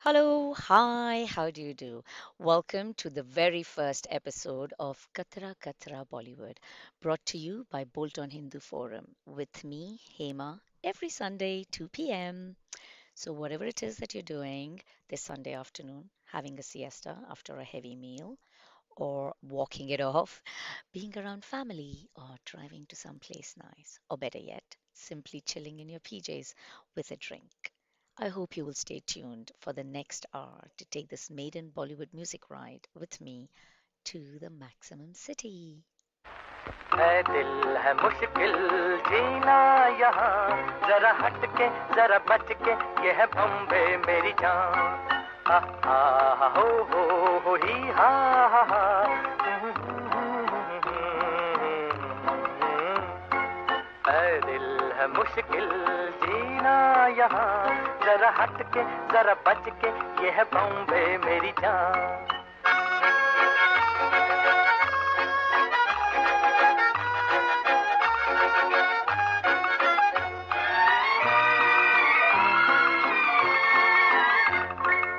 Hello, hi, how do you do? Welcome to the very first episode of Katra Katra Bollywood, brought to you by Bolt on Hindu Forum with me, Hema, every Sunday, 2 p.m. So, whatever it is that you're doing this Sunday afternoon, having a siesta after a heavy meal, or walking it off, being around family, or driving to some place nice, or better yet, simply chilling in your PJs with a drink. I hope you will stay tuned for the next hour to take this maiden Bollywood music ride with me to the maximum city. है दिल है मुश्किल जीना यहाँ जरा हट के जरा बच के ये है बम्बे मेरी जान हा हा हो ही हा है दिल है मुश्किल जीना यहाँ जरा हट के जरा बच के ये है बम्बे मेरी जान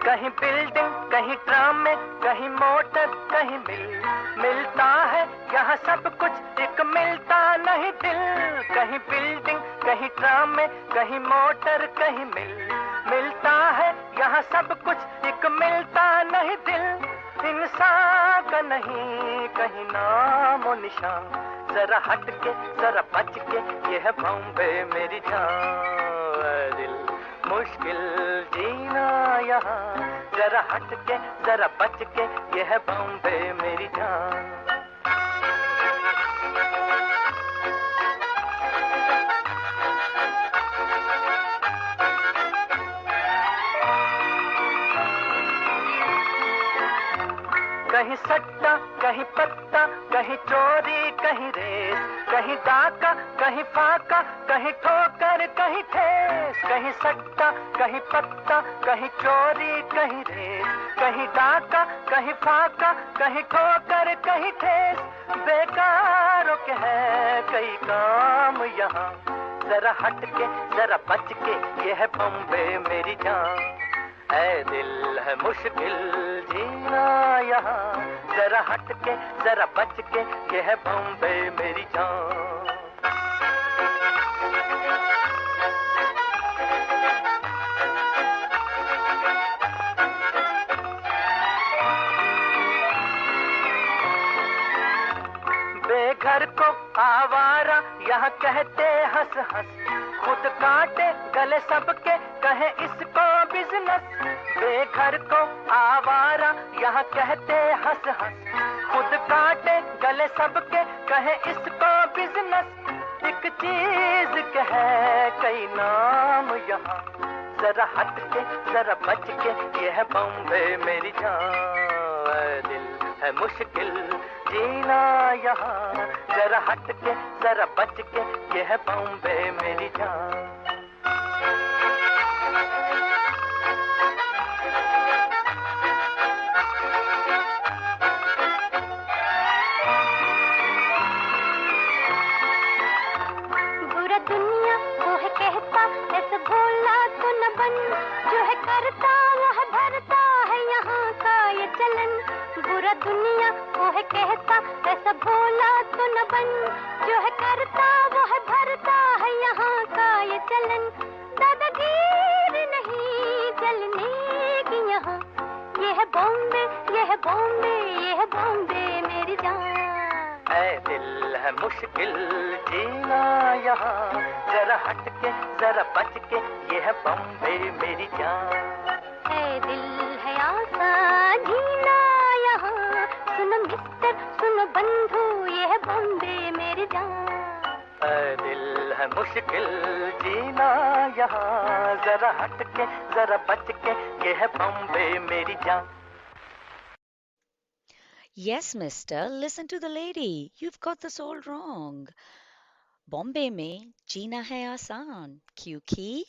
कहीं बिल्डिंग कहीं ट्राम में कहीं मोटर कहीं मिलता है यहाँ सब कुछ एक मिलता नहीं दिल कहीं बिल्डिंग कहीं ट्राम में कहीं मोटर कहीं मिलता है यहाँ सब कुछ एक मिलता नहीं दिल इंसान का नहीं कहीं नाम और निशान जरा हट के जरा बच के ये है बॉम्बे मेरी जान दिल मुश्किल जीना यहाँ जरा हट के जरा बच के ये है बॉम्बे मेरी जान कहीं सट्टा कहीं पत्ता कहीं चोरी कहीं रेस कहीं डाका कहीं फाका कहीं ठोकर कहीं ठेस कहीं सट्टा कहीं पत्ता कहीं चोरी कहीं रेस कहीं डाका कहीं फाका कहीं ठोकर कहीं ठेस बेकारों के है कई काम यहाँ जरा हट के जरा बच के ये है बॉम्बे मेरी जान ऐ दिल है मुश्किल जीना यहाँ जरा हट के जरा बच के ये है बॉम्बे मेरी जान बेघर को आवारा यहाँ कहते हंस हंस खुद काटे गले सबके कहे इसको बिजनेस बेघर को आवारा यहाँ कहते हंस हंस खुद काटे गले सबके कहे इसको बिजनेस एक चीज कहे कई नाम यहाँ जरा हट के जरा बच के ये है बॉम्बे मेरी जान दिल है मुश्किल जीना यहाँ जरा हट के जरा बच के ये है बॉम्बे मेरी जान बुरा दुनिया वो है कहता ऐसे भोला तो न बन जो है करता वो है भरता है यहाँ का ये चलन बुरा दुनिया वो है कहता ऐसा भोला तो न बन जो है करता वो है भरता है यहाँ का ये चलन दादागीर नहीं चलने की यहाँ ये है बॉम्बे ये है बॉम्बे ये है बॉम्बे मेरी जान ऐ दिल है मुश्किल जीना यहाँ जरा हट के जरा बच के ये है बॉम्बे मेरी जान है दिल है आसान जीना यहाँ सुनो मिस्टर सुनो बंधु ये है बॉम्बे मेरी जान ऐ दिल है मुश्किल जीना यहाँ जरा हट के जरा बच के ये है बॉम्बे मेरी जान Yes, mister, listen to the lady. You've got this all wrong. Bombay में जीना है आसान क्योंकि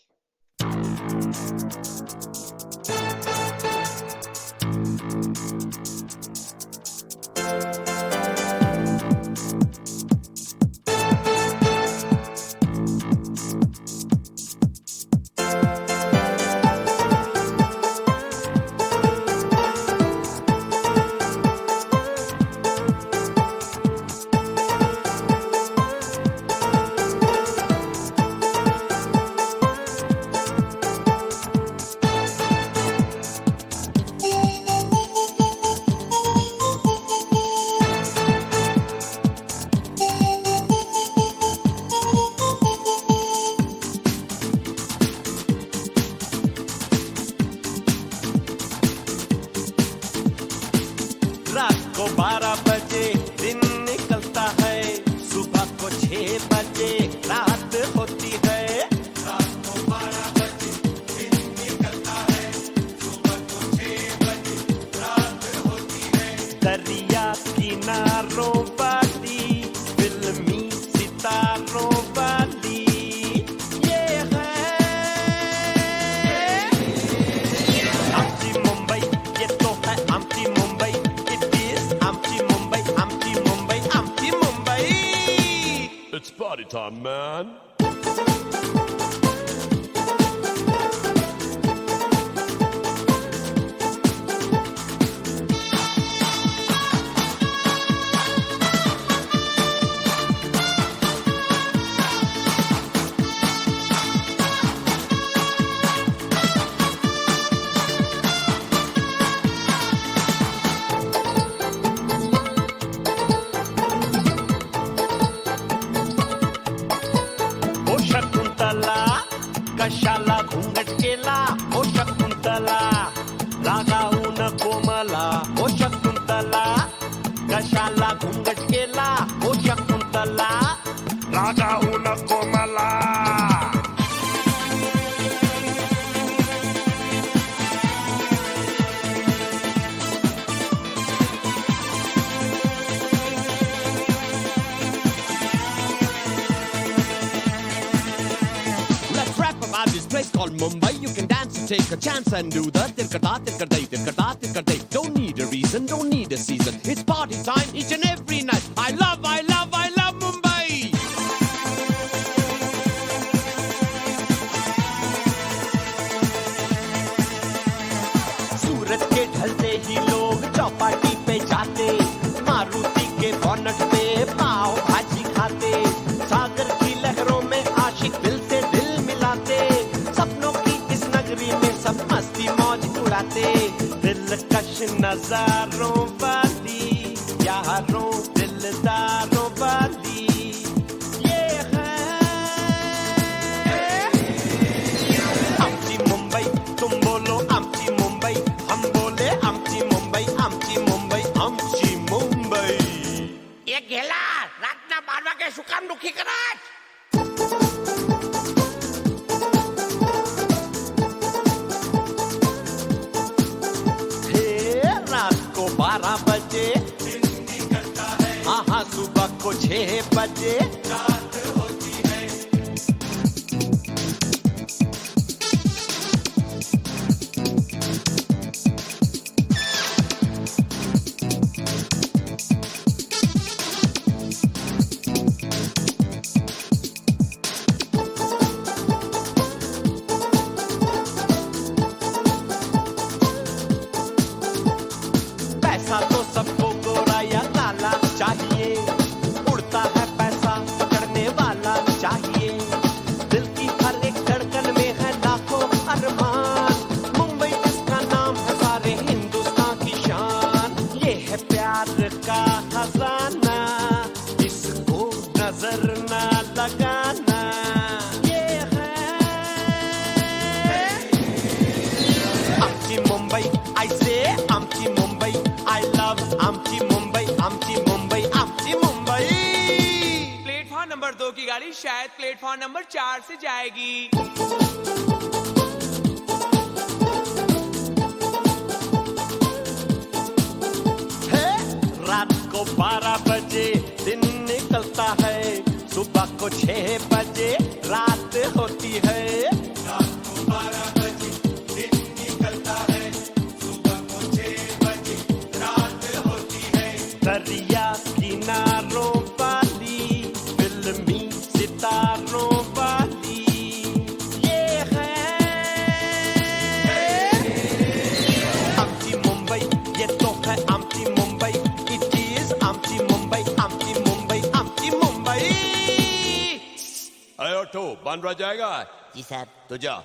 था मैन. ओ शकुंतला कशाला घुंगट केला ओ शकुंतला रागावून कोमला ओ शकुंतला कशाला घुंगट केला ओ शकुंतला रागावून कोमला. Let's rap about this place called Mumbai. You can dance and take a chance and do the tirkata tirkadai tirkata tirkadai. Don't need a reason, don't need a season. It's party time each and every night. I love Mumbai. सूरज के ढलते ही लोग चौपाटी पे जाते मारुति के bonnet पे पाव भाजी खाते सागर की लहरों में आशिक दिल से दिल मिलाते सपनों की इस नगरी में सब मस्ती मौज उड़ाते दिलकश नजारों वाली यारों दिलदारों वाली ये है आमची मुंबई. तुम बोलो आमची मुंबई हम बोले आमची मुंबई आमची मुंबई आमची मुंबई. એ ગેલા રાતના 12 વાગે શું કામ દુખી કરાટ? हे रात को 12 बजे हाँ हाँ सुबह को 6 बजे पैसा तो सबको गोरा या काला चाहिए उड़ता है पैसा पकड़ने वाला चाहिए दिल की हर एक धड़कन में है लाखों अरमान मुंबई इसका नाम है सारे हिंदुस्तान की शान ये है प्यार का खजाना इसको नजर ना लगाना ये है आमची मुंबई I say आमची मुंबई I love आमची मुंबई आमची मुंबई आमची मुंबई. प्लेटफॉर्म नंबर 2 की गाड़ी शायद प्लेटफॉर्म नंबर 4 से जाएगी. है रात को 12 बजे दिन निकलता है सुबह को 6 बजे रात होती है. रात को 12 बजे दिन निकलता है सुबह को 6 बजे रात होती है. दरिया किनारों वाली फिल्मी सितारों वाली ये है आमची मुंबई ये तो है आमची मुंबई इट इज आमची मुंबई आमची मुंबई आमची मुंबई. अरे ऑटो बांद्रा जाएगा? जी सर. तो जा.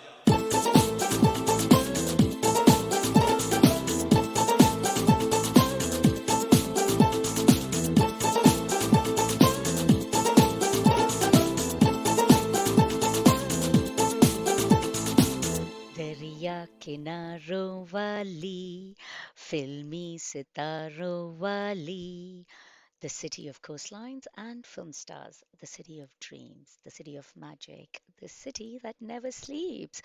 दरिया किनारों वाली फिल्मी सितारों वाली. The city of coastlines and film stars, the city of dreams, the city of magic, the city that never sleeps,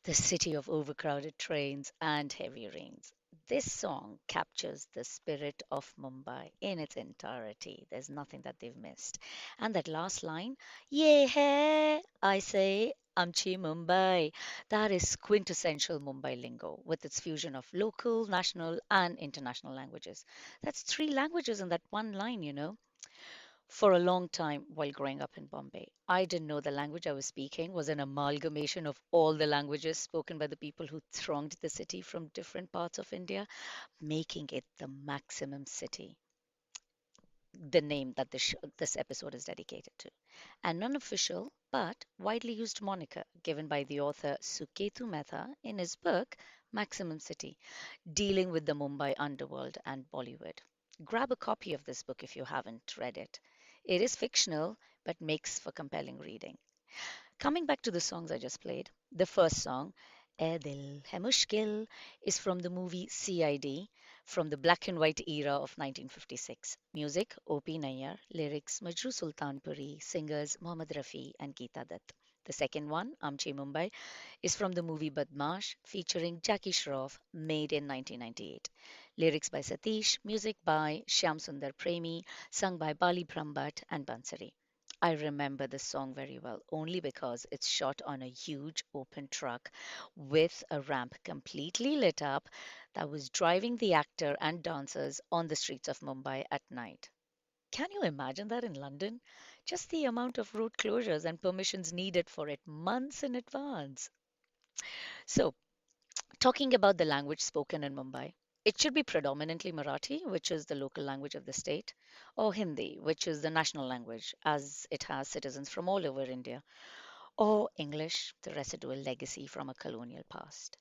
the city of overcrowded trains and heavy rains. This song captures the spirit of Mumbai in its entirety. There's nothing that they've missed. And that last line, Ye hai, I say, Amchi Mumbai. That is quintessential Mumbai lingo with its fusion of local, national, and international languages. That's three languages in that one line, you know. For a long time while growing up in Bombay, I didn't know the language I was speaking was an amalgamation of all the languages spoken by the people who thronged the city from different parts of India, making it the maximum city, the name that this episode is dedicated to. An unofficial but widely used moniker given by the author Suketu Mehta in his book Maximum City, dealing with the Mumbai underworld and Bollywood. Grab a copy of this book if you haven't read it. It is fictional but makes for compelling reading. Coming back to the songs I just played, the first song, "Eh Dil Hai Mushkil," is from the movie CID from the black and white era of 1956. Music, O.P. Nayyar. Lyrics, Majru Sultanpuri. Singers, Mohammad Rafi and Geeta Dutt. The second one, Amche Mumbai, is from the movie Badmash, featuring Jackie Shroff, made in 1998. Lyrics by Satish, music by Shyam Sundar Premi, sung by Bali Brahmbhatt and Bansari. I remember this song very well only because it's shot on a huge open truck with a ramp completely lit up that was driving the actor and dancers on the streets of Mumbai at night. Can you imagine that in London? Just the amount of road closures and permissions needed for it months in advance. So, talking about the language spoken in Mumbai, it should be predominantly Marathi, which is the local language of the state, or Hindi, which is the national language, as it has citizens from all over India, or English, the residual legacy from a colonial past.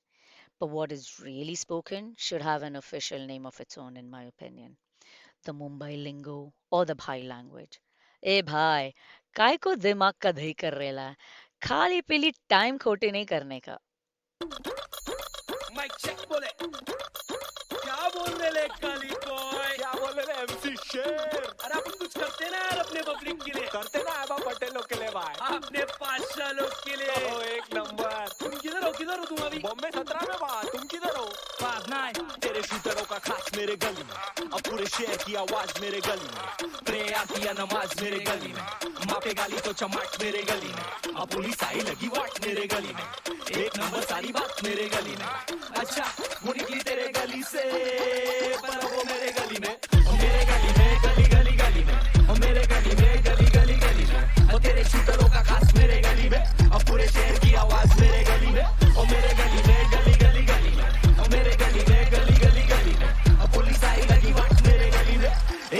But what is really spoken should have an official name of its own, in my opinion. The Mumbai lingo or the Bhai language. ए भाई काय को दिमाग का दही कर रेला है खाली पीली टाइम खोटी नहीं करने का माइक चेक बोले क्या बोल रहे ले काली बॉय क्या बोल रहे एमसी शेर अरे अपन कुछ करते ना यार अपने पब्लिक के लिए करते ना एबा पटेलों के लिए भाई अपने पाशा लोग के लिए ओ एक नंबर तुम किधर हो तुम अभी बॉम्बे 17 में बा तुम किधर हो पास ना तेरे शूटरों का खास मेरे गली में अब पूरे शहर की आवाज मेरे गली में प्रेयर किया नमाज मेरे गली में मापे गाली तो चमाट मेरे गली में अब पुलिस आई लगी वाट मेरे गली में एक नंबर सारी बात मेरे गली में अच्छा वो निकली तेरे गली से पर वो मेरे गली में और मेरे गली में गली गली गली में और मेरे गली में गली गली गली में और तेरे शूटरों का खास मेरे गली में अब पूरे शहर की आवाज मेरे गली में और मेरे गली में गली गली गली में और मेरे गली में गली गली गली में अब पुलिस आई लगी वाट मेरे गली में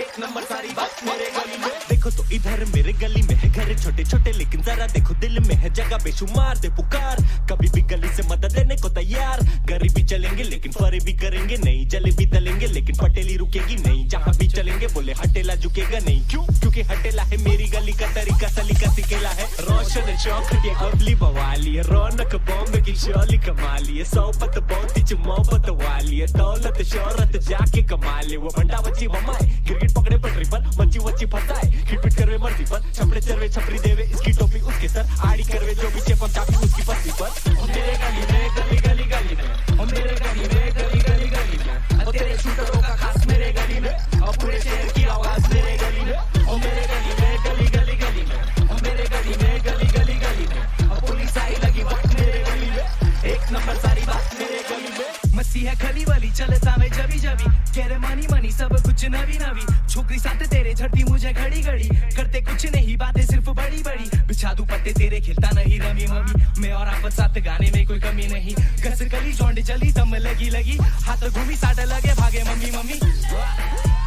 एक नंबर सारी बात मेरे गली में देखो तो इधर मेरे गली में है घर छोटे छोटे लेकिन जरा देखो दिल में है जगह बेशुमार दे पुकार कभी भी गली से मदद लेने को तैयार गरीबी चलेंगे लेकिन फरे भी करेंगे नहीं जलेबी तलेंगे लेकिन पटेली रुकेगी नहीं जहाँ भी चलेंगे बोले हटेला झुकेगा नहीं क्यों क्योंकि हटेला है मेरी गली का तरीका सलीका सिकेला है रोशन चौक के अगली बवाली है रौनक बॉम्बे की शोली कमाली है सोपत बहुत ही मोहब्बत वाली है दौलत शोहरत जाके कमा ले वो भंडा बच्ची बमाए गिरगिट पकड़े पटरी पर मच्ची वच्ची फंसाए खिटपिट करवे मर्जी पर छपड़े चरवे छपरी देवे इसकी टोपी उसके सर आड़ी करवे जो भी चेपम चापी उसकी पत्नी पर और मेरे गली में गली गली गली में और मेरे गली में गली गली गली में और तेरे शूटरों का खास मेरे गली में और पूरे शहर की आवाज मेरे गली में और मेरे गली में गली गली गली में और मेरे गली में गली गली गली में और पुलिस आई लगी वाट मेरे गली में एक नंबर सारी बात मेरे गली में मसीहा खली वाली चलता मैं जबी जबी कह रहे मनी मनी सब कुछ नवी नवी छोकरी साथ तेरे झड़ती मुझे घड़ी घड़ी करते कुछ नहीं बातें सिर्फ बड़ी बड़ी बिछा दूं पत्ते तेरे खिलता नहीं रमी मम्मी मैं और आप साथ गाने में कोई कमी नहीं घस गली जोंड चली दम लगी लगी हाथ घूमी साट लगे भागे मम्मी मम्मी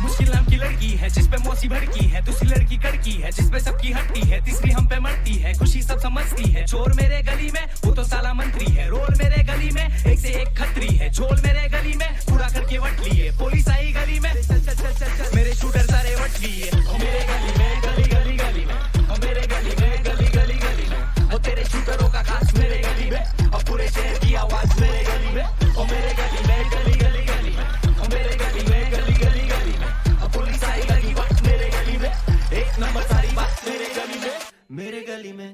मुश्किल नाम की लड़की है जिस पे मौसी भड़की है दूसरी लड़की कड़की है जिस पे सबकी हटती है तीसरी हम पे मरती है खुशी सब समझती है चोर मेरे गली में वो तो साला मंत्री है रोल मेरे गली में एक से एक खतरी है झोल मेरे गली में पूरा करके वट लिए पुलिस आई गली में चल चल चल चल चल मेरे शूटर सारे वट लिए और मेरे गली में गली गली गली में और मेरे गली में गली गली गली में और तेरे शूटरों का खास मेरे गली में और पूरे शहर की आवाज मेरे गली में और मेरे गली में गली गली गली में और मेरे गली में गली गली गली में और पुलिस आई लगी वाट मेरे गली में एक नंबर सारी बात मेरे गली में मेरे गली में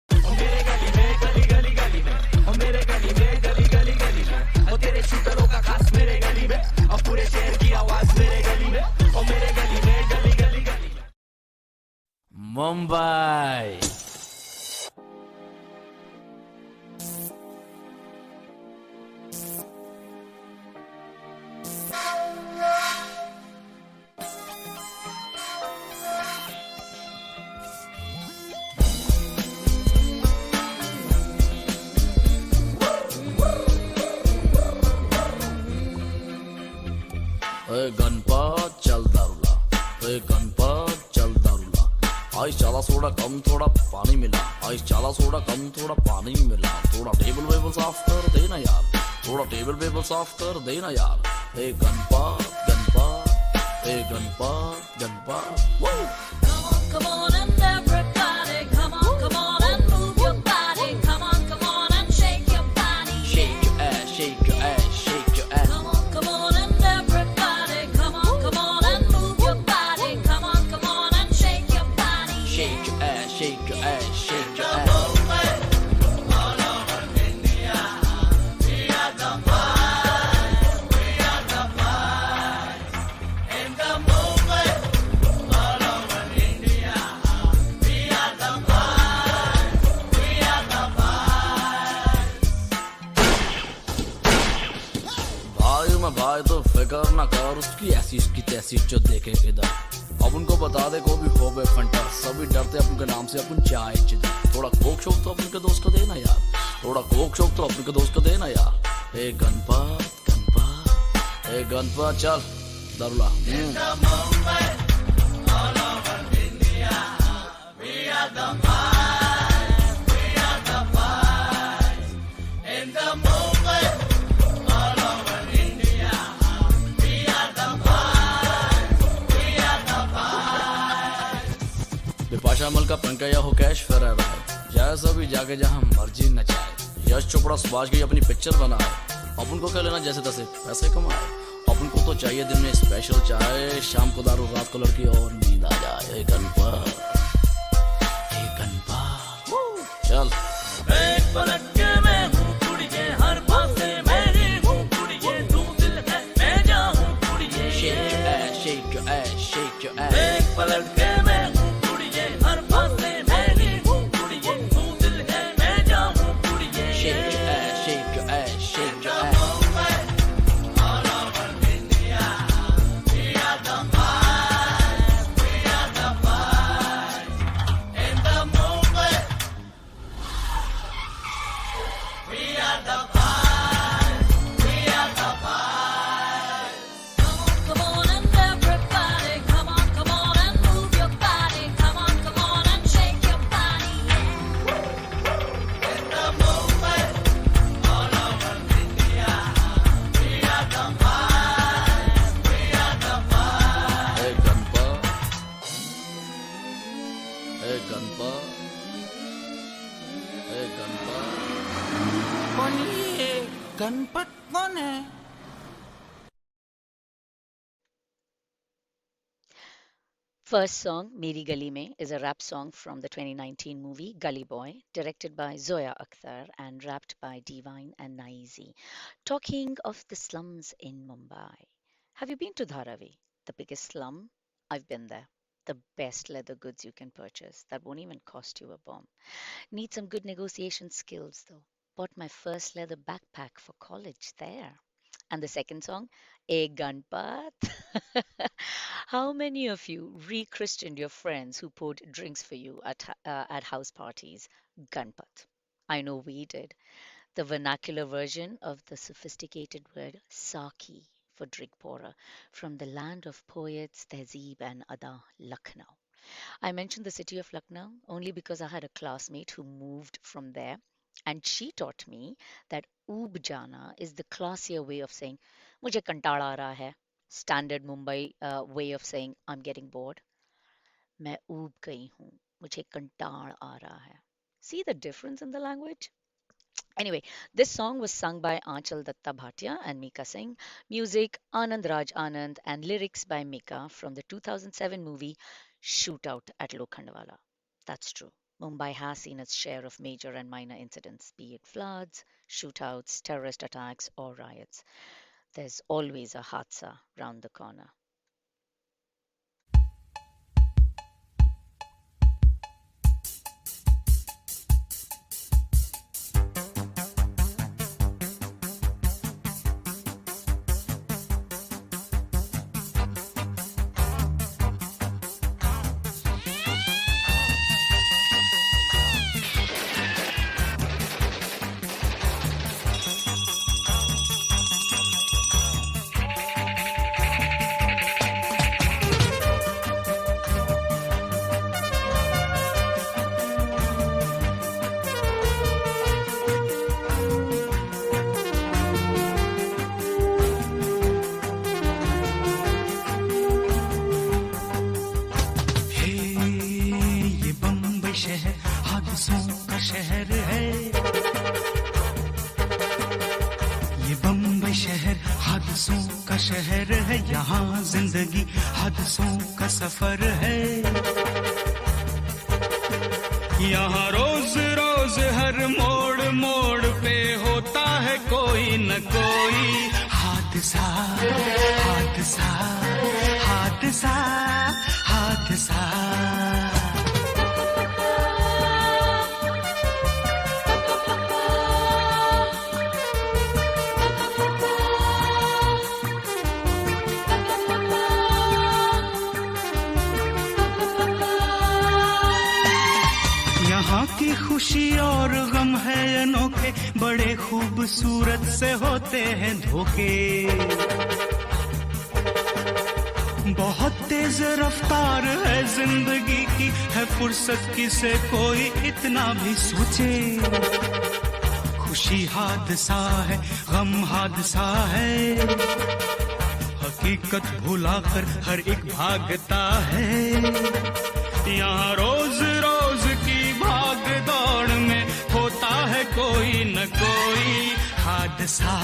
और मेरे गली में गली गली गली में और मेरे गली में गली गली गली में और तेरे शूटरों का खास मेरे गली में और पूरे शहर की आवाज मेरे गली में और मेरे गली में गली गली गली में मुंबई गणपत चल दारूला, गणपत चल दारूला. आइस चाला सोडा कम थोड़ा पानी मिला, आइस चाला सोडा कम थोड़ा पानी मिला. थोड़ा टेबल वेबल साफ कर देना यार, थोड़ा टेबल वेबल साफ कर देना यार. Ganpat Ganpat Ganpat Ganpat. Come on and everybody, come on and move your body. Come on and shake your body. Shake your ass, shake your ass, shake your ass. Come on and everybody, come on and move your body. Come on and shake your body. Shake your ass, shake your ass, shake your ass. भाई तो फिकर ना कर उसकी ऐसी उसकी तैसी जो देखे इधर. अब उनको बता दे को भी हो बे फंटा, सभी डरते अपन के नाम से अपन चाय चिदे. थोड़ा कोक शोक तो अपन के दोस्त को देना यार, थोड़ा कोक शोक तो अपन के दोस्त को देना यार. गणपत गणपत गणपत चल दारूला. बिपाशा मल का पंकया हो कैश फरार है, जाए सभी जाके जहां मर्जी नचाए. यश चोपड़ा सुभाष की अपनी पिक्चर बनाए, अपन को क्या लेना जैसे तैसे पैसे कमाए. अपन को तो चाहिए दिन में स्पेशल चाय, शाम को दारू रात को लड़की और नींद आ जाए. गणपत चल. एक पलट के मैं हूँ कुड़िए, हर पासे मेरी हूँ कुड़िए, तू दिल है मैं जाऊँ कुड़िए. Shake your ass, shake your ass, shake your ass. एक पलट के मैं हूँ कुड़िए, हर पासे मेरी हूँ कुड़िए, तू दिल है मैं जाऊँ कुड़िए. Shake your ass, shake your ass, shake your ass. Come on and everybody, come on and move your body. Come on and shake your body. Ganpat कौन है? First song, Meri Gali Mein, is a rap song from the 2019 movie Gully Boy, directed by Zoya Akhtar and rapped by Divine and Naizi. Talking of the slums in Mumbai. Have you been to Dharavi, the biggest slum? I've been there. The best leather goods you can purchase that won't even cost you a bomb. Need some good negotiation skills though. Bought my first leather backpack for college there. And the second song, A Gunpat. How many of you re-christened your friends who poured drinks for you at house parties? Gunpat. I know we did. The vernacular version of the sophisticated word saki for drink pourer from the land of poets Tehzeeb and Ada, Lucknow. I mentioned the city of Lucknow only because I had a classmate who moved from there, and she taught me that oob jana is the classier way of saying mujhe कंटाड़ आ रहा है. Standard Mumbai way of saying I'm getting bored. मैं ऊब गई हूँ, मुझे कंटाड़ आ रहा है. See the difference in the language? Anyway, this song was sung by Aanchal Datta Bhatia and Mika Singh, music Anand Raj Anand, and lyrics by Mika from the 2007 movie Shootout at Lokhandwala. That's true. Mumbai has seen its share of major and minor incidents, be it floods, shootouts, terrorist attacks, or riots. There's always a hadsa round the corner. हादसों का शहर है ये बम्बई शहर, हादसों का शहर है। यहाँ जिंदगी हादसों का सफर है। यहाँ रोज रोज हर मोड़ मोड़ पे होता है कोई न कोई हादसा हादसा हादसा हादसा। यहाँ की खुशी और गम है अनोखे, बड़े खूबसूरत से होते हैं धोखे। बहुत तेज रफ्तार है जिंदगी की, है फुर्सत किसे कोई इतना भी सोचे। खुशी हादसा है, गम हादसा है, हकीकत भुलाकर हर एक भागता है। यहाँ रोज रोज की भाग दौड़ में होता है कोई न कोई हादसा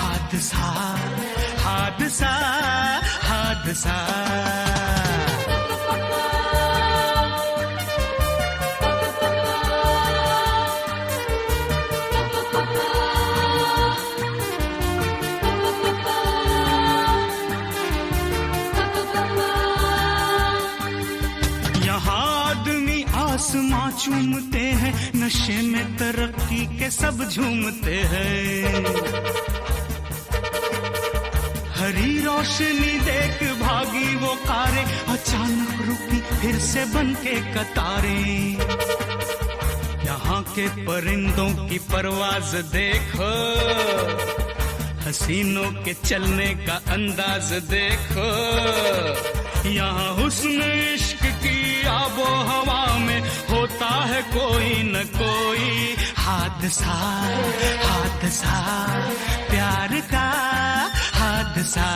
हादसा हादसा हादसा। आसमां चूमते हैं, नशे में तरक्की के सब झूमते हैं। हरी रोशनी देख भागी वो कारें, अचानक रुकी फिर से बन के कतारें। यहाँ के परिंदों की परवाज देखो, हसीनों के चलने का अंदाज देखो। यहाँ हुस्न इश्क की आबो हवा में होता है कोई न कोई हादसा हादसा, प्यार का हादसा।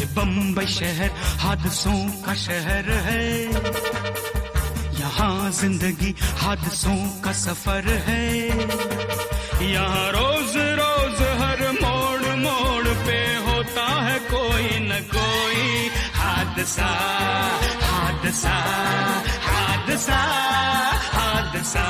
ये बम्बई शहर हादसों का शहर है। यहाँ जिंदगी हादसों का सफर है। यहाँ रोज रोज हर मोड़ मोड़ पे होता है कोई न कोई हादसा हादसा हादसा हादसा।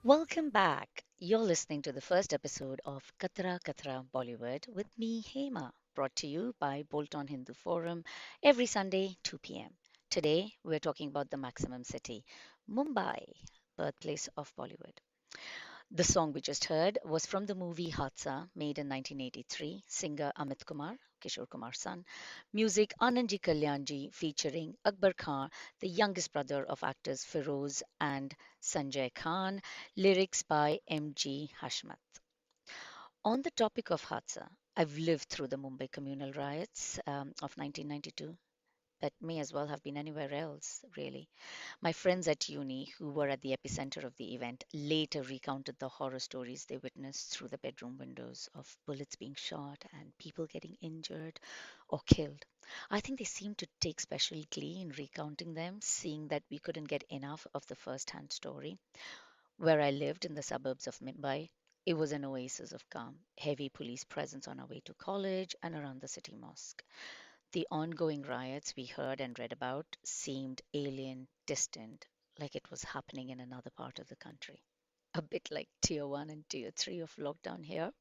Welcome back. You're listening to the first episode of Katra Katra Bollywood with me, Hema, brought to you by Bolton Hindu Forum every Sunday, 2 p.m. Today, we're talking about the Maximum City, Mumbai, birthplace of Bollywood. The song we just heard was from the movie Hadsa, made in 1983, singer Amit Kumar, Kishore Kumar's son, music Anandji Kalyanji featuring Akbar Khan, the youngest brother of actors Feroz and Sanjay Khan, lyrics by M.G. Hashmat. On the topic of Hadsa, I've lived through the Mumbai communal riots of 1992. That may as well have been anywhere else, really. My friends at uni, who were at the epicenter of the event, later recounted the horror stories they witnessed through the bedroom windows of bullets being shot and people getting injured or killed. I think they seemed to take special glee in recounting them, seeing that we couldn't get enough of the first-hand story. Where I lived in the suburbs of Mumbai, it was an oasis of calm, heavy police presence on our way to college and around the city mosque. The ongoing riots we heard and read about seemed alien, distant, like it was happening in another part of the country. A bit like tier 1 and tier 3 of lockdown here.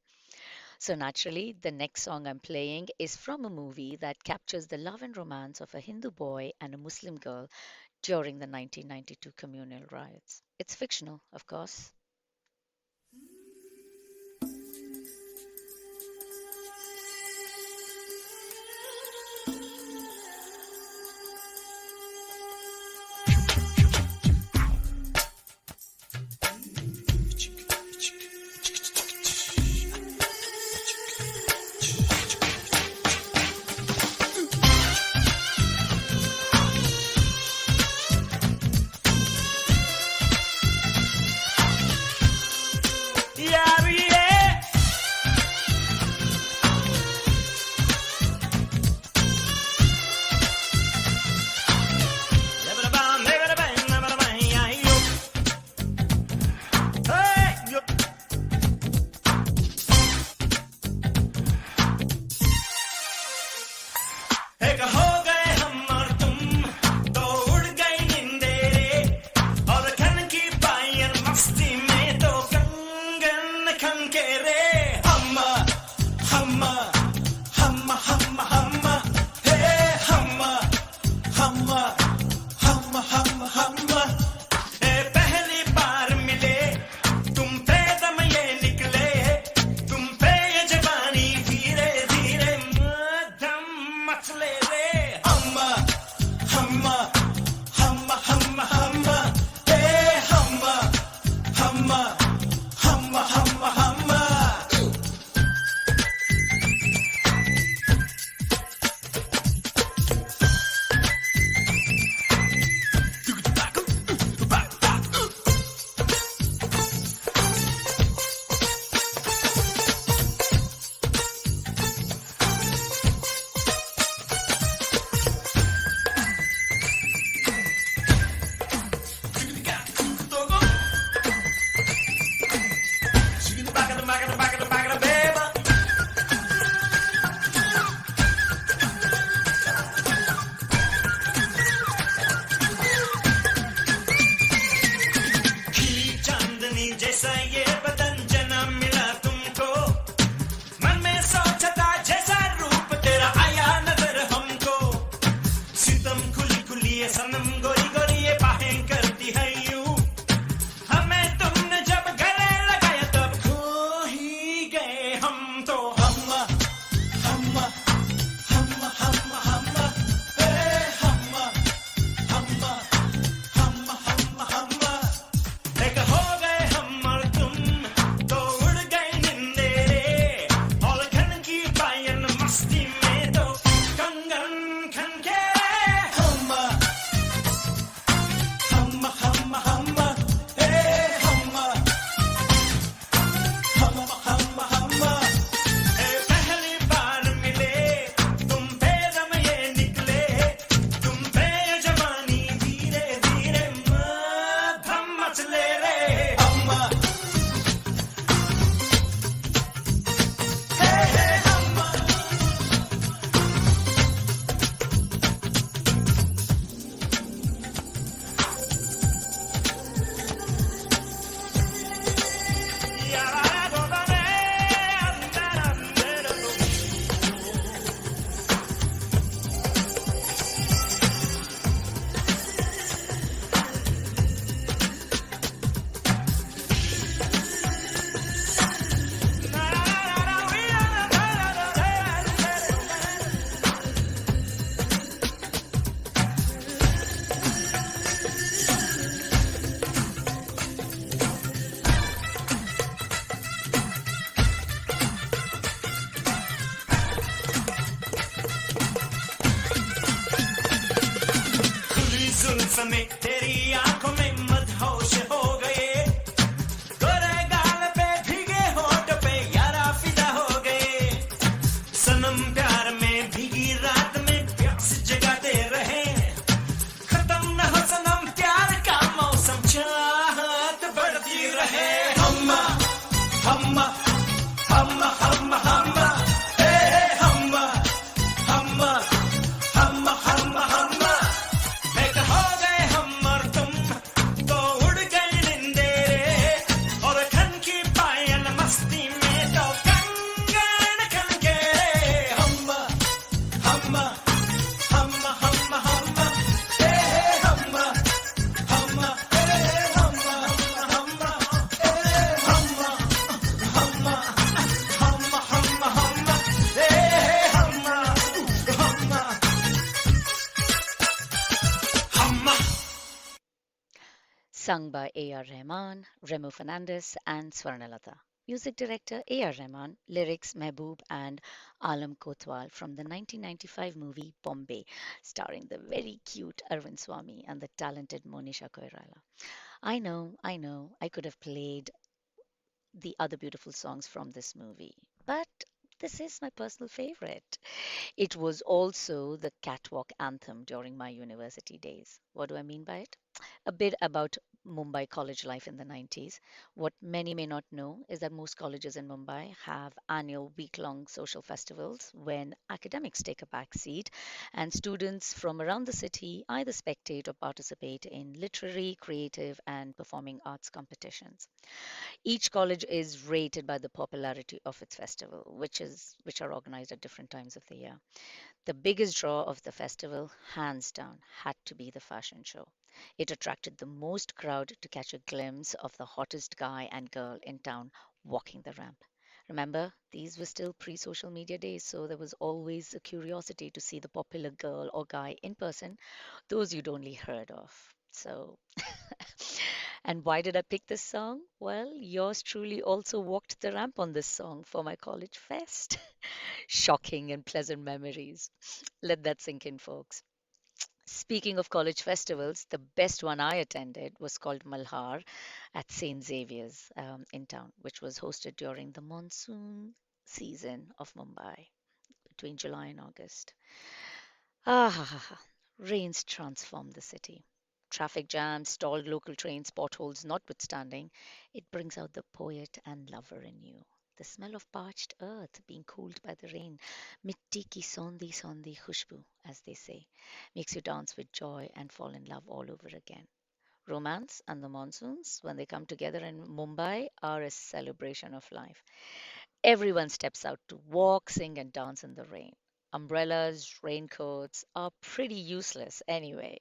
So naturally, the next song I'm playing is from a movie that captures the love and romance of a Hindu boy and a Muslim girl during the 1992 communal riots. It's fictional, of course. ये सनम गोरी गोरी ये बाहें करती है यूं हमें तुमने जब गले लगाया तब खो ही गए हम तो हम हम हम हम हम ए हम हम हम एक हो गए हम और तुम तो उड़ गए निंदेरे और घन की पायन मस्ती में तो कंगन खन के हम हम ए हम ए पहली बार मिले तुम पे दम ये निकले तुम पे ये जवानी धीरे धीरे मध्यम मचले रे हम यारा गोदा रे अंदर अंदर खुली जुल्फ में तेरी आंखों में मदहोश हो गए गोरे गाल पे भीगे होठ पे यारा फिदा हो गए सनम प्यार में भीगी रात में प्यास जगाते रहे खत्म न हो सनम प्यार का मौसम चाहत बढ़ती रहे हम हम हम हम हम ए हम हम हम एक हो गए हम और तुम तो उड़ गए निंदेरे और खन की पायल मस्ती में तो कंगन खन के हम हम ए हम ए Sung by A.R. Rahman, Remo Fernandez, and Swarnalata. Music director A.R. Rahman, lyrics Mehboob and Alam Kotwal from the 1995 movie Bombay, starring the very cute Arvind Swamy and the talented Monisha Koirala. I could have played the other beautiful songs from this movie, but this is my personal favorite. It was also the catwalk anthem during my university days. What do I mean by it? A bit about Mumbai college life in the 90s. What many may not know is that most colleges in Mumbai have annual week long social festivals when academics take a back seat and students from around the city either spectate or participate in literary, creative, and performing arts competitions. Each college is rated by the popularity of its festival, which are organized at different times of the year. The biggest draw of the festival, hands down, had to be the fashion show. It attracted the most crowd to catch a glimpse of the hottest guy and girl in town walking the ramp. Remember, these were still pre social media days, so there was always a curiosity to see the popular girl or guy in person, those you'd only heard of. So, and why did I pick this song? Well, yours truly also walked the ramp on this song for my college fest. Shocking and pleasant memories. Let that sink in, folks. Speaking of college festivals, the best one I attended was called Malhar at St. Xavier's in town, which was hosted during the monsoon season of Mumbai between July and August. Ah, ha, ha, ha. Rains transformed the city. Traffic jams, stalled local trains, potholes notwithstanding, it brings out the poet and lover in you. The smell of parched earth being cooled by the rain, mitti ki sondi sondi khushbu, as they say, makes you dance with joy and fall in love all over again. Romance and the monsoons, when they come together in Mumbai, are a celebration of life. Everyone steps out to walk, sing, and dance in the rain. Umbrellas, raincoats are pretty useless anyway.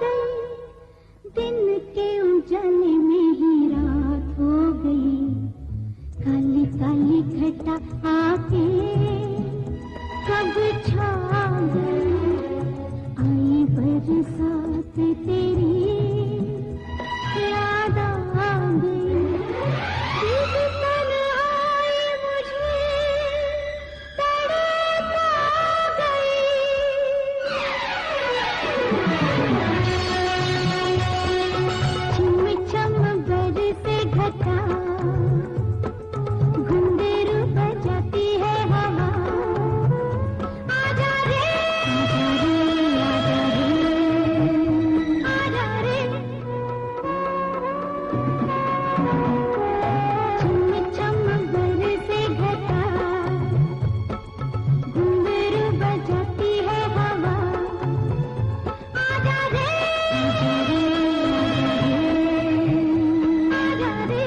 गई, दिन के उजाले में ही रात हो गई, काली काली घटा आके कब छा गई, आई बरसात तेरी याद आ गई, जिस तन्हाई मुझे तड़पा गई। छिम छम बरसे घटा, घुंघरू बजाती है हवा, आजा रे आजा रे आजा रे, छिम छम बरसे घटा, घुंघरू बजाती है हवा, आजा रे आजा रे आजा रे।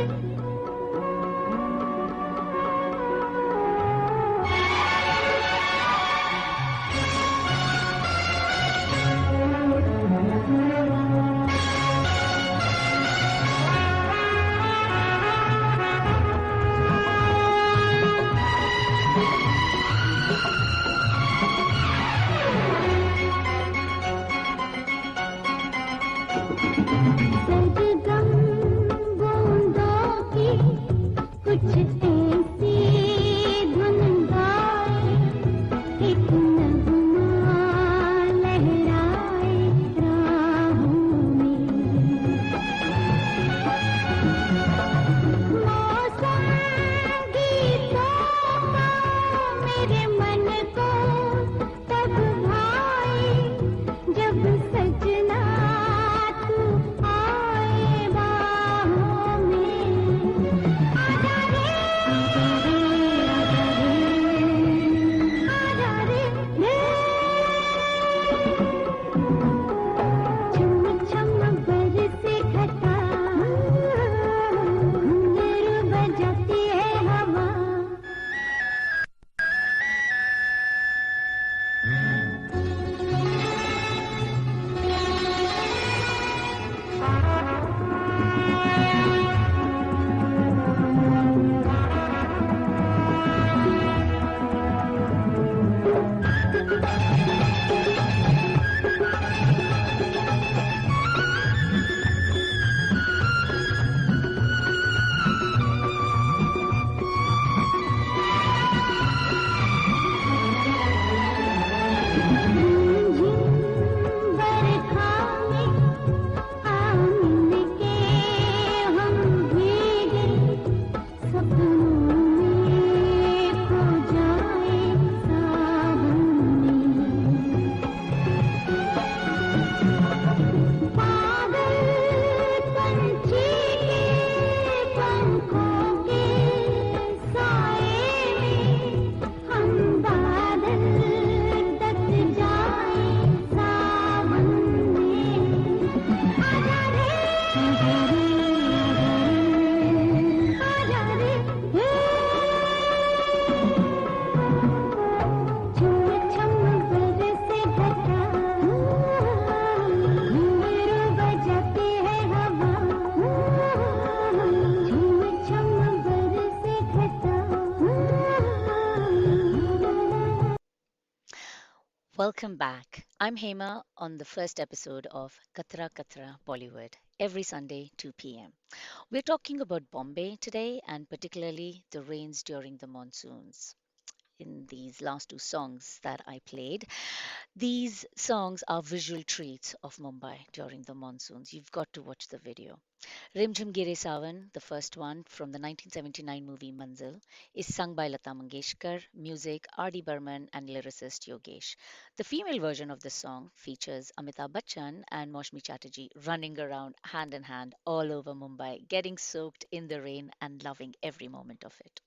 सरगम बूंदों की कुछ ऐसी धुन गाए, एक नगमा लहराए राहों में, मौसम गीतों का मेरे मन को तब भाए, जब सजना तू आए बाहों में, आजा रे आजा रे रे, छम छम बरसे घटा, घुंघरू बजाती है हवा। बरखा में आ मिलके हम भीगे, सपनों में खो जाए सावन में, पागल पंछी के पंखों के साए में, हम बादल तक जाए सावन में, आजा रे आजा रे हे, छम छम बरसे घटा, घुंघरू बजाती है हवा, छम छम बरसे घटा। Welcome back. I'm Hema on the first episode of Katra Katra Bollywood every Sunday 2 p.m. We're talking about Bombay today and particularly the rains during the monsoons. In these last two songs that I played, these songs are visual treats of Mumbai during the monsoons. You've got to watch the video. Rimjhim Gire Sawan, the first one from the 1979 movie Manzil, is sung by Lata Mangeshkar, music R.D. Burman, and lyricist Yogesh. The female version of the song features Amitabh Bachchan and Moshmi Chatterjee running around hand in hand all over Mumbai, getting soaked in the rain and loving every moment of it.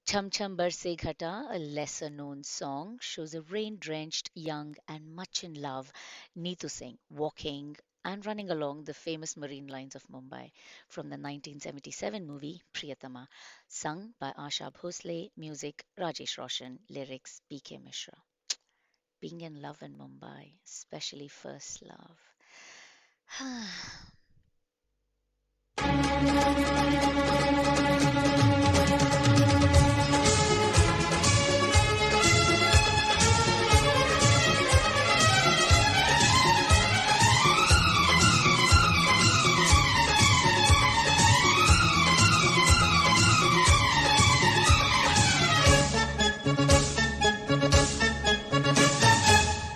Chum Chum Barse Ghata, a lesser known song, shows a rain drenched, young, and much in love Neetu Singh walking and running along the famous marine lines of Mumbai from the 1977 movie Priyatama, sung by Asha Bhosle, music Rajesh Roshan, lyrics PK Mishra. Being in love in Mumbai, especially first love.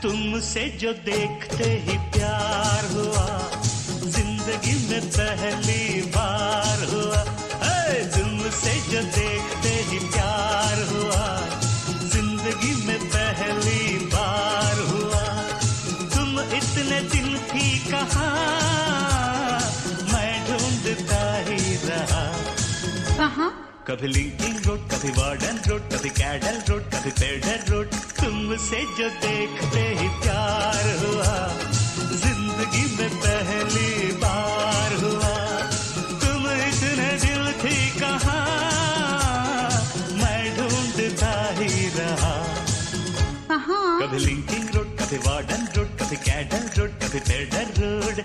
तुमसे जो देखते ही प्यार हुआ, जिंदगी में पहली बार हुआ। तुमसे जो देखते ही प्यार हुआ, जिंदगी में पहली बार हुआ। तुम इतने दिन थी कहाँ, मैं ढूंढता ही रहा। कहाँ? कभी लिंकिंग रोड, कभी वार्डन रोड, कभी कैडल रोड, कभी पेडर रोड। तुमसे जो देखते ही प्यार हुआ, जिंदगी में पहली बार हुआ। तुम इतने दिल थी कहाँ, मैं ढूंढता ही रहा। कहाँ? कभी लिंकिंग रोड, कभी वार्डन रोड, कभी कैडल रोड, कभी पेडर रोड।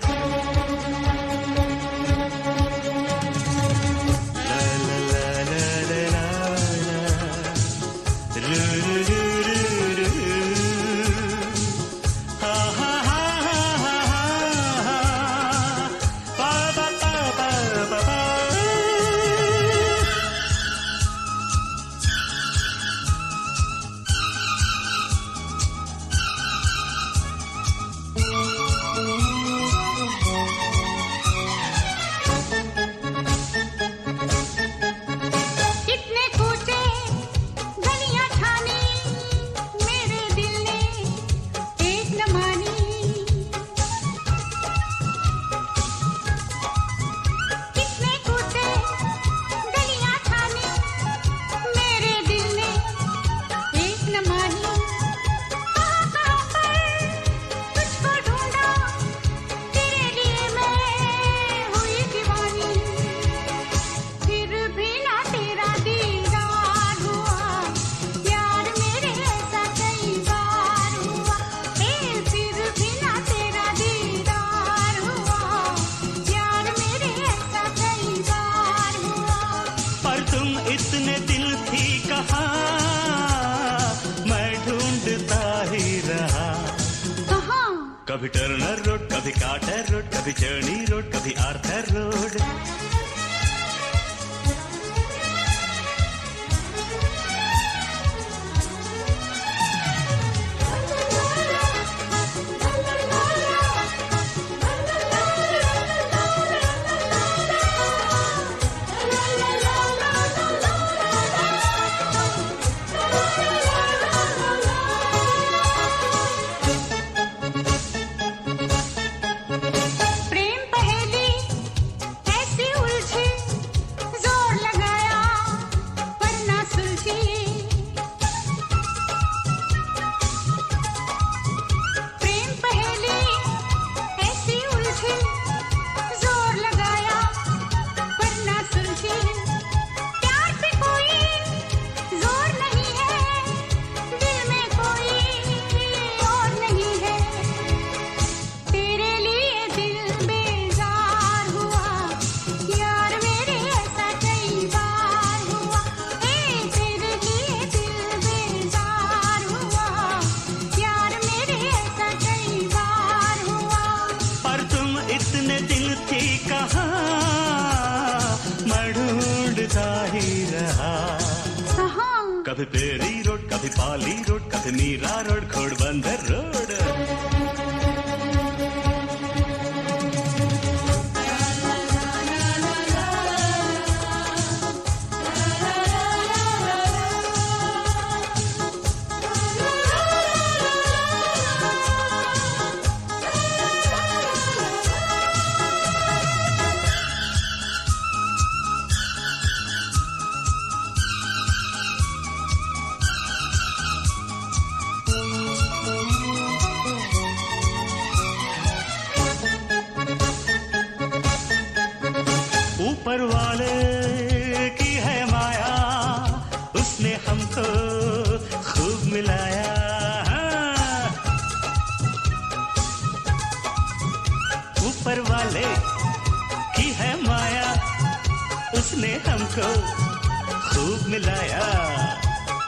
कभी टर्नर रोड, कभी कार्टर रोड, कभी जर्नी रोड, कभी आर्थर रोड। कभी पेरी रोड, कभी पाली रोड, कभी मीरा रोड, घोड़बंदर रोड। ऊपर वाले की है माया, उसने हमको खूब मिलाया।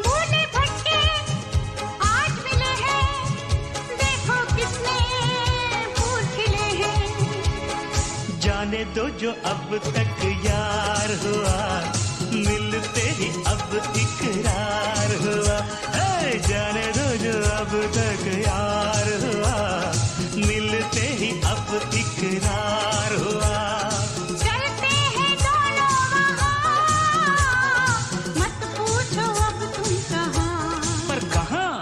भोले भटके आज मिले हैं, देखो किसने फूल खिले हैं। जाने दो जो अब तक यार हुआ, मिलते ही अब इकरार हुआ। हे, जाने दो जो अब तक यार हुआ, मिलते ही अब इकरार हुआ। चलते हैं दोनों वहाँ, मत पूछो अब तुम कहाँ। पर कहाँ?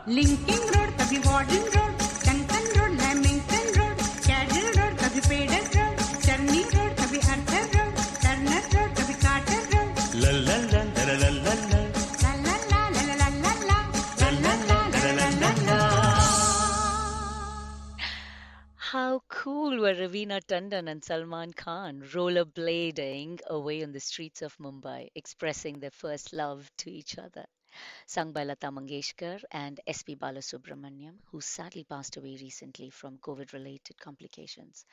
लिंकिंग रोड, कभी वार्डन रोड, कंकन road, Lamington road, Cadell road, कभी पेडल रोड, चर्नी रोड, कभी अर्थर रोड, टर्नर रोड, कभी कार्टर रोड। ला ला ला ला ला ला ला। ला ला ला ला ला ला ला ला ला ला ला ला ला ला। How cool were Ravina Tandon and Salman Khan rollerblading away on the streets of Mumbai, expressing their first love to each other? Sung by Lata Mangeshkar and S.P. Balasubramaniam, who sadly passed away recently from COVID related complications.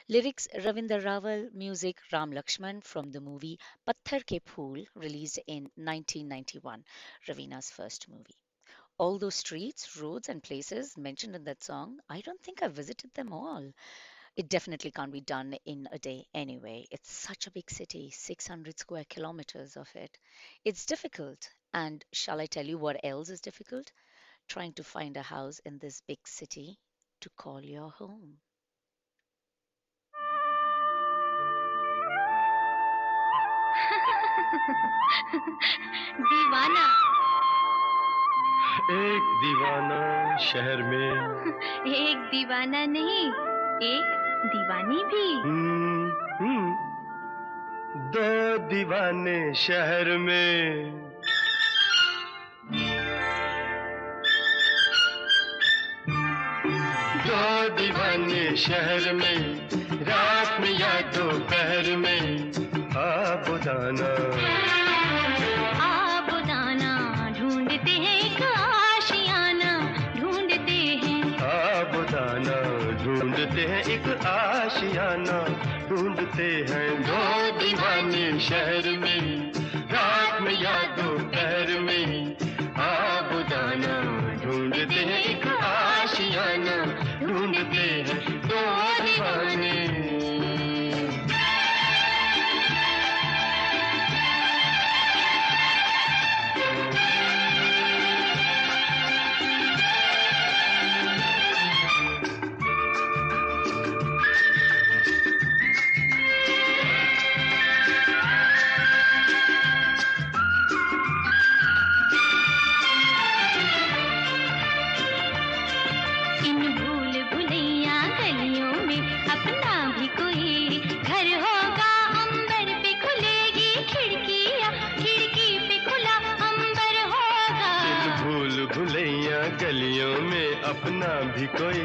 Lyrics Ravinder Rawal, music Ram Lakshman from the movie Patthar Ke Phool, released in 1991, Ravina's first movie. All those streets, roads, and places mentioned in that song, I don't think I visited them all. It definitely can't be done in a day anyway. It's such a big city, 600 square kilometers of it. It's difficult. And shall I tell you what else is difficult? Trying to find a house in this big city to call your home. दीवाना। एक दीवाना शहर में। एक दीवाना नहीं, एक दीवानी भी। दो दीवाने शहर में। दो दीवाने शहर में, रात में या दोपहर में। आबुदाना आबुदाना ढूंढते हैं एक आशियाना, ढूंढते हैं। आबुदाना ढूंढते हैं एक आशियाना, ढूंढते हैं दो दीवाने शहर में, रात में या दोपहर में। आबुदाना ढूंढते हैं एक आशियाना, ढूंढते हैं दो दीवाने। इन भूल भुलैया गलियों में अपना भी कोई घर होगा, अंबर पे खुलेगी खिड़कियाँ, खिड़की पे खुला अंबर होगा। इन भूल भुलैया गलियों में अपना भी कोई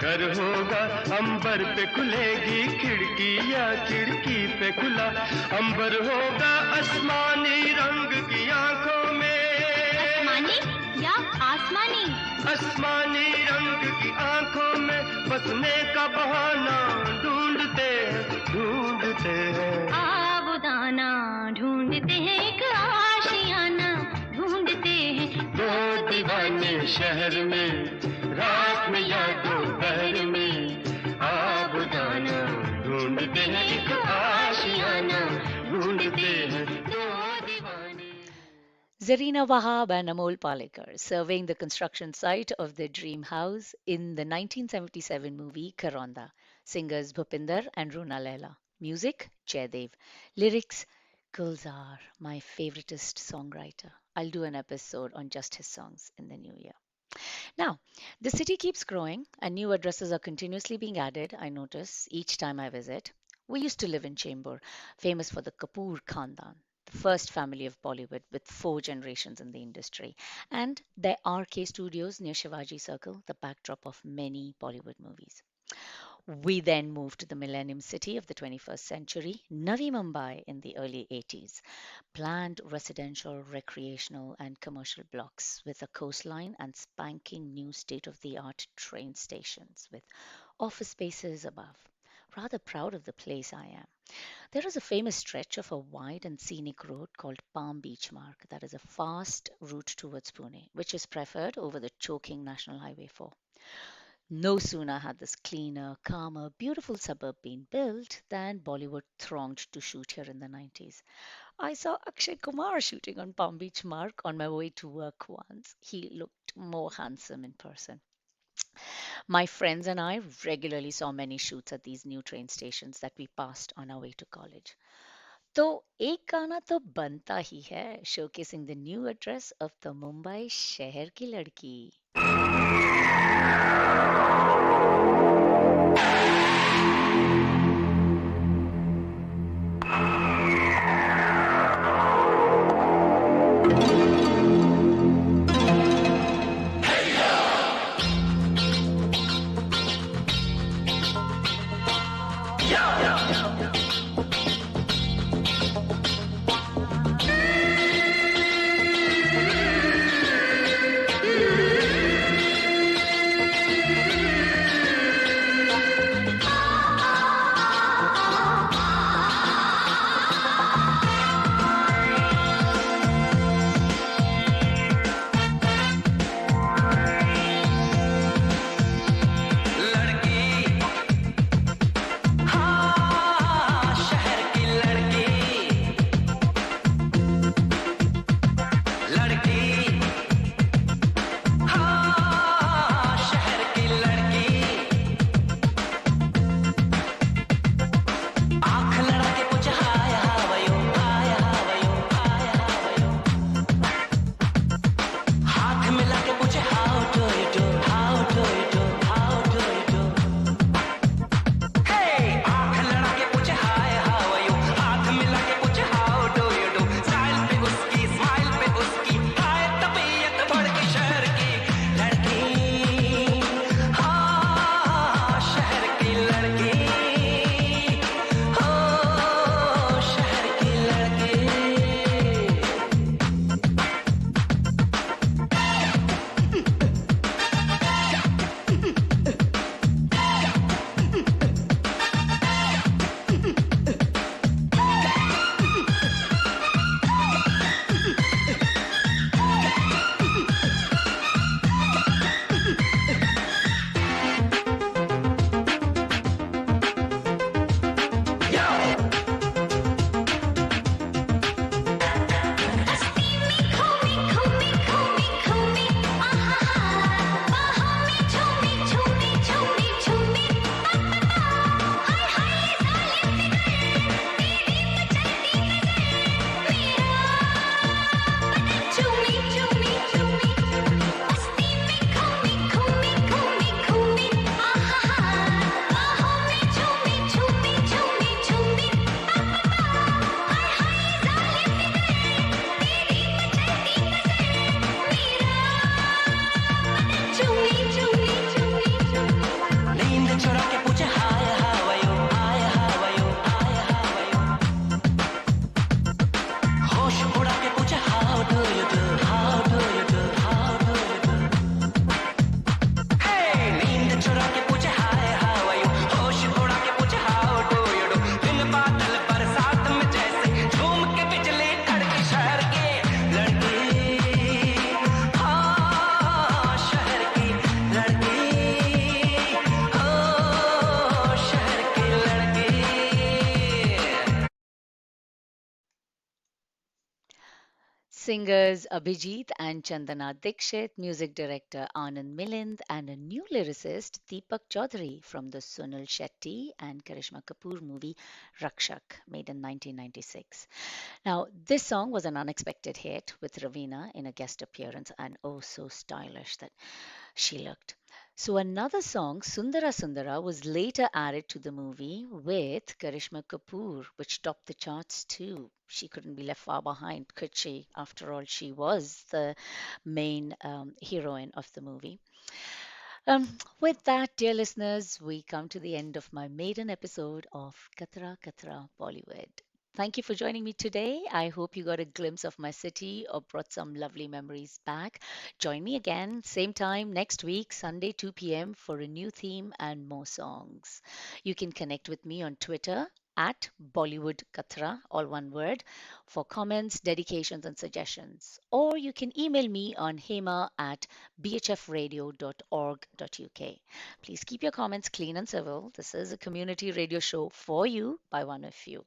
घर होगा, अंबर पे खुलेगी खिड़कियाँ, खिड़की पे खुला अंबर होगा। आसमानी रंग की आंखों में, आसमानी या आसमानी? आसमानी रंग की आंखों में बसने का बहाना ढूंढते हैं, ढूंढते हैं। आबुदाना ढूंढते हैं एक आशियाना, ढूंढते हैं दो दीवाने शहर में, रात में या दोपहर में। आबुदाना ढूंढते हैं एक आशियाना, ढूंढते हैं दो दीवाने। Zarina Wahab and Amol Palekar surveying the construction site of their dream house in the 1977 movie Karonda. Singers Bhupinder and Runa Laila. Music Jaidev. Lyrics Gulzar, my favoritist songwriter. I'll do an episode on just his songs in the new year. Now, the city keeps growing and new addresses are continuously being added, I notice, each time I visit. We used to live in Chembur, famous for the Kapoor Khandan, the first family of Bollywood with four generations in the industry, and their RK Studios near Shivaji Circle, the backdrop of many Bollywood movies. We then moved to the Millennium City of the 21st century, Navi Mumbai in the early 80s. Planned residential, recreational, and commercial blocks with a coastline and spanking new state of the art train stations with office spaces above. rather proud of the place I am. There is a famous stretch of a wide and scenic road called Palm Beach Mark that is a fast route towards Pune, which is preferred over the choking National Highway 4. No sooner had this cleaner, calmer, beautiful suburb been built than Bollywood thronged to shoot here in the 90s. I saw Akshay Kumar shooting on Palm Beach Mark on my way to work once. He looked more handsome in person. My friends and I regularly saw many shoots at these new train stations that we passed on our way to college. तो एक गाना तो बनता ही है showcasing the new address of the Mumbai शहर की लड़की. Singers Abhijit and Chandana Dikshit, music director Anand Milind, and a new lyricist Deepak Chaudhary from the Sunil Shetty and Karishma Kapoor movie Rakshak, made in 1996. Now, this song was an unexpected hit with Ravina in a guest appearance, and oh, so stylish that she looked. So another song, Sundara Sundara, was later added to the movie with Karishma Kapoor, which topped the charts too. She couldn't be left far behind, could she? After all, she was the main heroine of the movie. With that, dear listeners, we come to the end of my maiden episode of Katra Katra Bollywood. Thank you for joining me today. I hope you got a glimpse of my city or brought some lovely memories back. Join me again, same time next week, Sunday, 2 p.m., for a new theme and more songs. You can connect with me on Twitter at Bollywood Katra, all one word, for comments, dedications, and suggestions. Or you can email me on hema at bhfradio.org.uk. Please keep your comments clean and civil. This is a community radio show for you by one of you.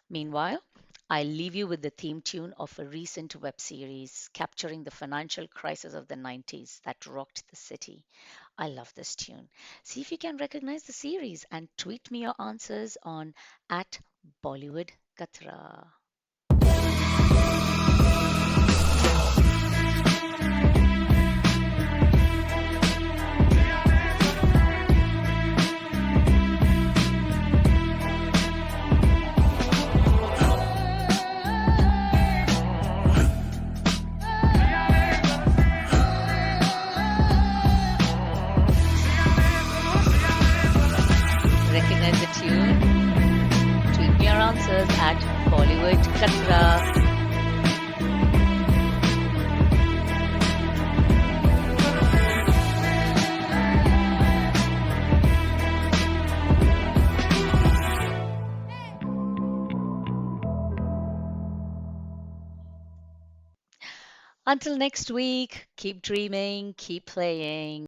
Meanwhile, I leave you with the theme tune of a recent web series capturing the financial crisis of the 90s that rocked the city. I love this tune. See if you can recognize the series and tweet me your answers on at Bollywood Katra. Recognize the tune? Tweet me your answers at Bollywood Katra. Until next week, keep dreaming, keep playing.